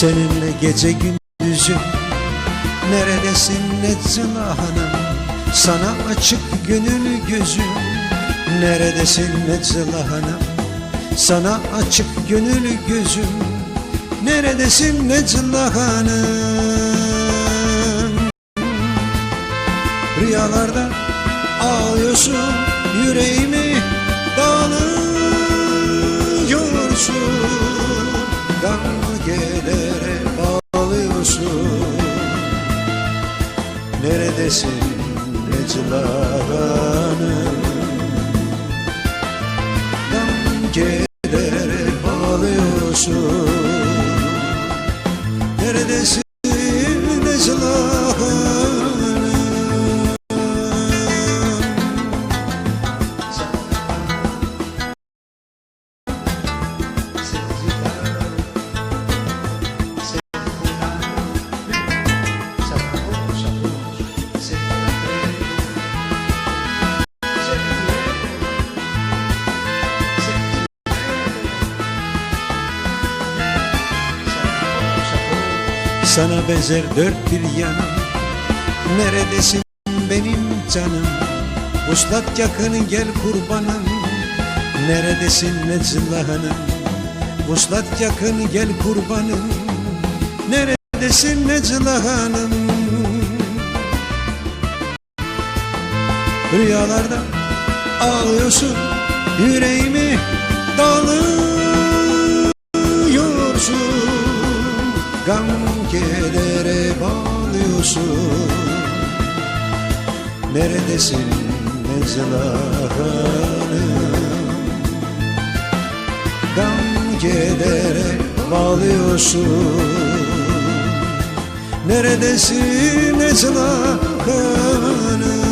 Seninle gece gündüzüm, neredesin Nezzula Hanım? Sana açık gönül gözüm, neredesin Nezzula Hanım? Sana açık gönül gözüm, neredesin Nezzula Hanım? Rüyalarda ağlıyorsun, yüreğimi dağılıyorsun, gölgelere bağlıyorsun. Neredesin Nezzula Hanım? Gölgelere bağlıyorsun. Neredesin Nezzula Hanım? Sana benzer dört bir yanım, neredesin benim canım? Vuslat yakın gel kurbanım, neredesin Nezzula Hanım? Vuslat yakın gel kurbanım, neredesin Nezzula Hanım? Rüyalarda ağlıyorsun, yüreğimi dağılıyorsun, gölgelere bağlıyorsun. Neredesin Nezzula Hanım? Gölgelere bağlıyorsun. Neredesin Nezzula Hanım?